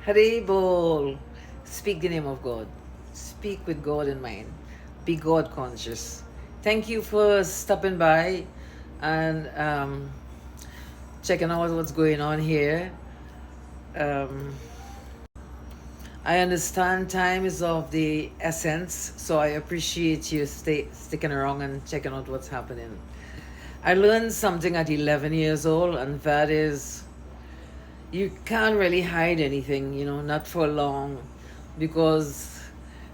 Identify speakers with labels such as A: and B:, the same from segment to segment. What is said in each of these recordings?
A: Hare Bol. Speak the name of God. Speak with God in mind. Be God conscious. Thank you for stopping by and checking out what's going on here. Um, I understand time is of the essence, so I appreciate you sticking around and checking out what's happening. I learned something at 11 years old, and that is you can't really hide anything, not for long, because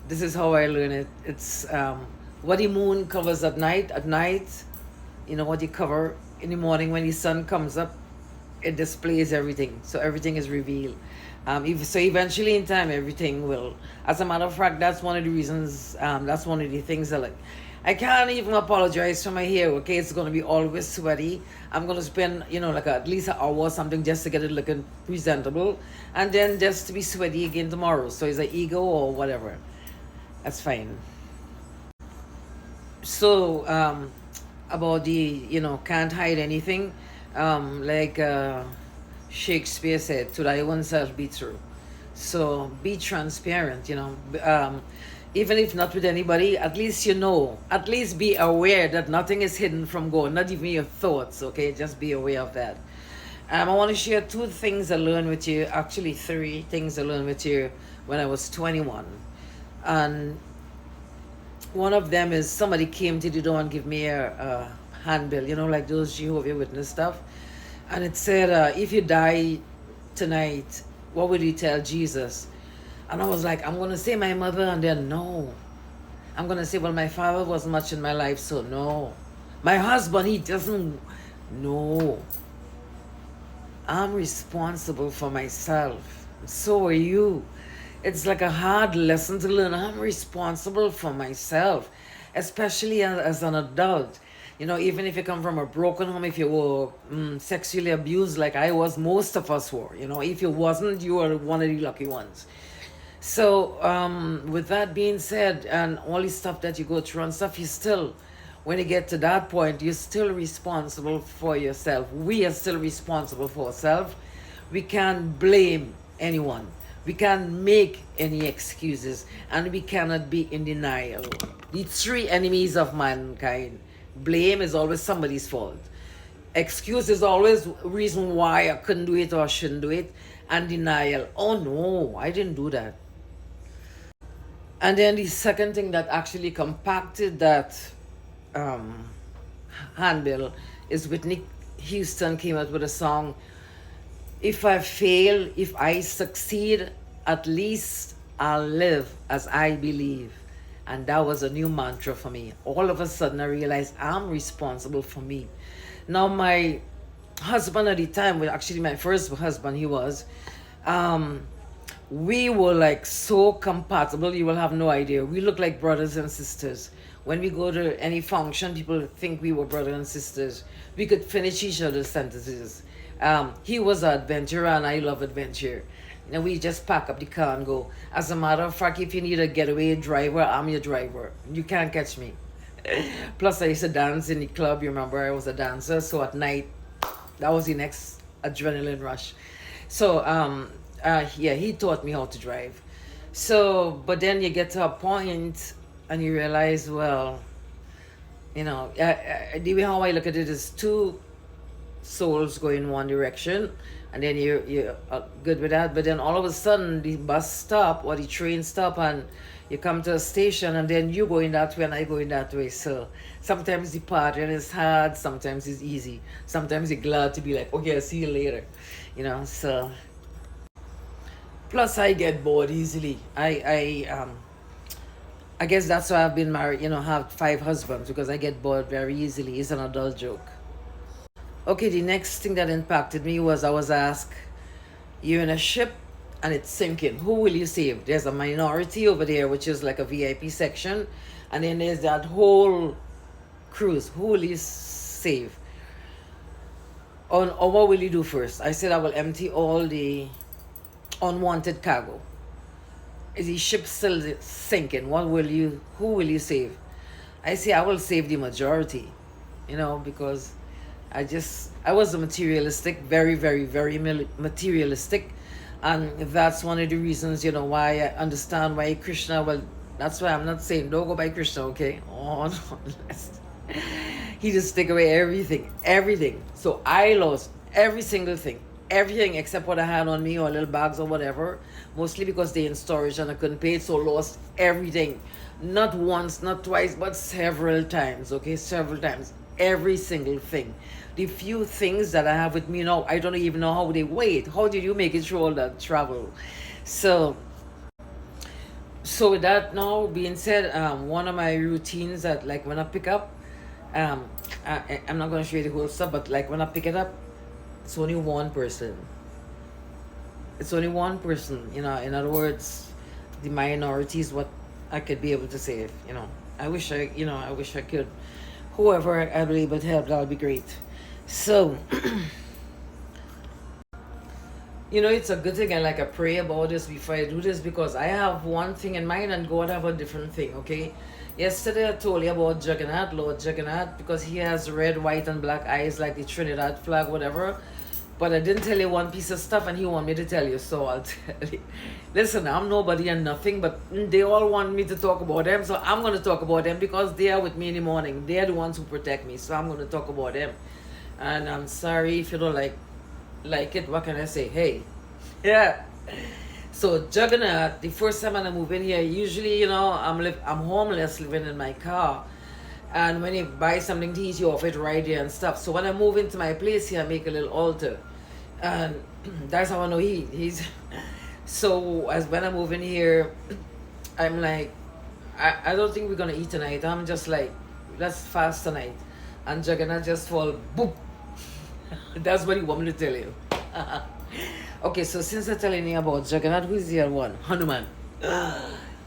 A: this is how I learn it. It's what the moon covers at night, what you cover in the morning when the sun comes up, it displays everything. So everything is revealed. So eventually in time, everything will. As a matter of fact, that's one of the reasons, that's one of the things that like, I can't even apologize for my hair, okay? It's going to be always sweaty. I'm going to spend, like at least an hour or something just to get it looking presentable. And then just to be sweaty again tomorrow. So it's an ego or whatever. That's fine. So, about the, can't hide anything. Like Shakespeare said, to thy own self be true. So be transparent, even if not with anybody, at least at least be aware that nothing is hidden from God, not even your thoughts, okay? Just be aware of that. I want to share two things I learned with you, actually three things I learned with you when I was 21. And one of them is somebody came to the door and give me a handbill, like those Jehovah's Witness stuff. And it said, if you die tonight, what would you tell Jesus? And I was like, I'm going to say my mother, and then no. I'm going to say, well, my father was much in my life, so no. My husband, he doesn't, no. I'm responsible for myself. So are you. It's like a hard lesson to learn. I'm responsible for myself, especially as an adult. Even if you come from a broken home, if you were sexually abused like I was, most of us were. If you wasn't, you were one of the lucky ones. So, with that being said, and all the stuff that you go through and stuff, you still, when you get to that point, you're still responsible for yourself. We are still responsible for ourselves. We can't blame anyone. We can't make any excuses, and we cannot be in denial. The three enemies of mankind. Blame is always somebody's fault. Excuse is always reason why I couldn't do it or shouldn't do it. And denial. Oh no, I didn't do that. And then the second thing that actually compacted that handbill is Whitney Houston came out with a song, if I fail, if I succeed, at least I'll live as I believe. And that was a new mantra for me. All of a sudden I realized I'm responsible for me. Now my husband at the time, well actually my first husband, he was, we were like so compatible, you will have no idea. We look like brothers and sisters. When we go to any function, people think we were brothers and sisters. We could finish each other's sentences. He was an adventurer and I love adventure. We just pack up the car and go. As a matter of fact, if you need a getaway driver, I'm your driver. You can't catch me. Plus, I used to dance in the club. You remember, I was a dancer. So at night, that was the next adrenaline rush. So, yeah, he taught me how to drive. So, but then you get to a point and you realize, well, the way how I look at it is two souls go in one direction, and then you're good with that. But then all of a sudden the bus stop or the train stop, and you come to a station, and then you go in that way and I go in that way. So sometimes the parting is hard, sometimes it's easy, sometimes you're glad to be like, okay, I'll see you later. So plus I get bored easily. I guess that's why I've been married, have 5 husbands, because I get bored very easily. It's an adult joke. Okay, the next thing that impacted me was I was asked, you're in a ship and it's sinking. Who will you save? There's a minority over there, which is like a VIP section. And then there's that whole cruise. Who will you save? Or what will you do first? I said I will empty all the unwanted cargo. Is the ship still sinking? Who will you save? I say I will save the majority, because I was a materialistic, very, very, very materialistic. And that's one of the reasons, why I understand why Krishna, well, that's why I'm not saying don't go by Krishna, okay? Oh, no. He just take away everything. So I lost every single thing, everything except what I had on me or little bags or whatever, mostly because they in storage and I couldn't pay it, so lost everything. Not once, not twice, but several times, okay? Several times. Every single thing. The few things that I have with me now, I don't even know how they wait. How did you make it through all that travel? So, with that now being said, one of my routines that, like, when I pick up, um, I'm not gonna show you the whole stuff, but like when I pick it up, it's only one person. It's only one person. In other words, the minority is what I could be able to save. I wish I could. Whoever I'll be able to help, that'll be great. So, it's a good thing. I pray about this before I do this, because I have one thing in mind and God have a different thing, okay? Yesterday I told you about Jagannath, Lord Jagannath, because he has red, white, and black eyes like the Trinidad flag, whatever. But I didn't tell you one piece of stuff and he want me to tell you, so I'll tell you. Listen, I'm nobody and nothing, but they all want me to talk about them, so I'm going to talk about them because they are with me in the morning. They are the ones who protect me, so I'm going to talk about them. And I'm sorry if you don't like it. What can I say? Hey. Yeah. So Jagannath, the first time I move in here, usually, I'm homeless living in my car. And when you buy something to eat, you offer it right there and stuff. So when I move into my place here, I make a little altar. And that's how I know he's... So as when I move in here, I'm like, I don't think we're going to eat tonight. I'm just like, let's fast tonight. And Jagannath just fall, boop. That's what he want me to tell you. Okay, so since I'm telling you about Jagannath, who's the other one? Hanuman.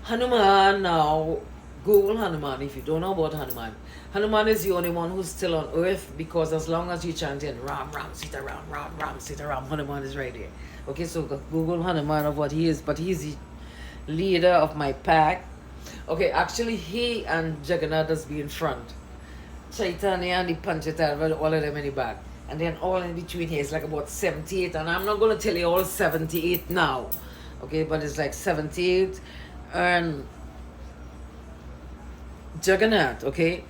A: Hanuman now. Google Hanuman if you don't know about Hanuman. Hanuman is the only one who's still on earth, because as long as you chant in Ram, Ram, Sita Ram, Ram, Ram, Sita Ram, Hanuman is right there. Okay, so Google Hanuman of what he is, but he's the leader of my pack. Okay, actually he and Jagannath does be in front. Chaitanya and the Panchatattva, all of them in the back. And then all in between here is like about 78, and I'm not going to tell you all 78 now. Okay, but it's like 78. And Jagannath, okay?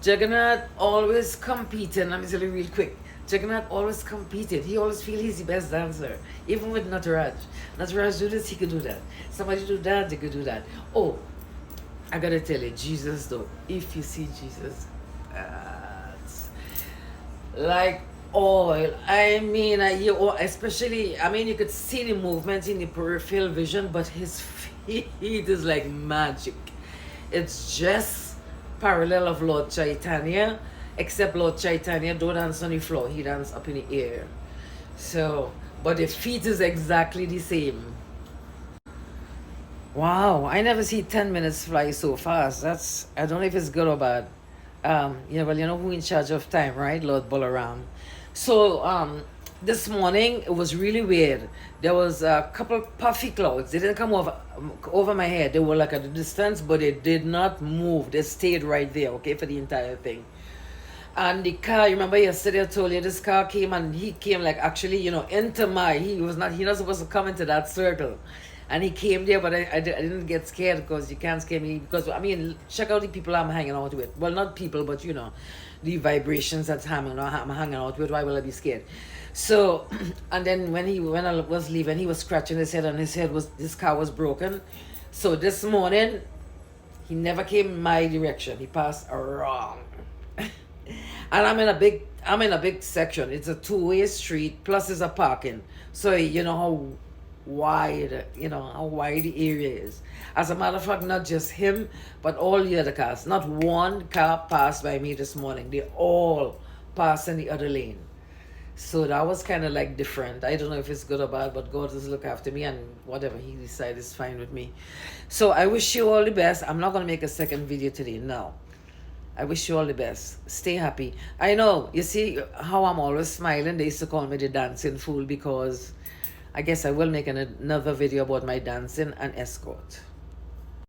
A: Jagannath always competing. Let me tell you real quick. Jagannath always competed. He always feel he's the best dancer. Even with Nataraj. Nataraj do this, he could do that. Somebody do that, they could do that. Oh, I gotta tell you, Jesus though. If you see Jesus, it's like oil. I mean, especially, you could see the movement in the peripheral vision, but his feet is like magic. It's just parallel of Lord Chaitanya, except Lord Chaitanya don't dance on the floor, he dance up in the air. So, but the feet is exactly the same. Wow, I never see 10 minutes fly so fast. I don't know if it's good or bad. Well, you know who in charge of time, right? Lord Balaram. So, this morning it was really weird. There was a couple puffy clouds. They didn't come over my head. They were like at a distance, but they did not move. They stayed right there, okay, for the entire thing. And the car, you remember yesterday I told you this car came, and he came like actually, into he not supposed to come into that circle. And he came there, but I didn't get scared, because you can't scare me. Because, check out the people I'm hanging out with. Well, not people, but, the vibrations I'm hanging out with. Why will I be scared? So, and then when I was leaving, he was scratching his head, and his car was broken. So this morning, he never came in my direction. He passed wrong. And I'm in a big section. It's a two-way street, plus there's a parking. So, how wide the area is. As a matter of fact, not just him, but all the other cars. Not one car passed by me this morning. They all passed in the other lane. So that was kind of like different. I don't know if it's good or bad, but God does look after me, and whatever he decides is fine with me. So I wish you all the best. I'm not going to make a second video today. No. I wish you all the best. Stay happy. I know, you see how I'm always smiling. They used to call me the dancing fool, because I guess I will make another video about my dancing and escort.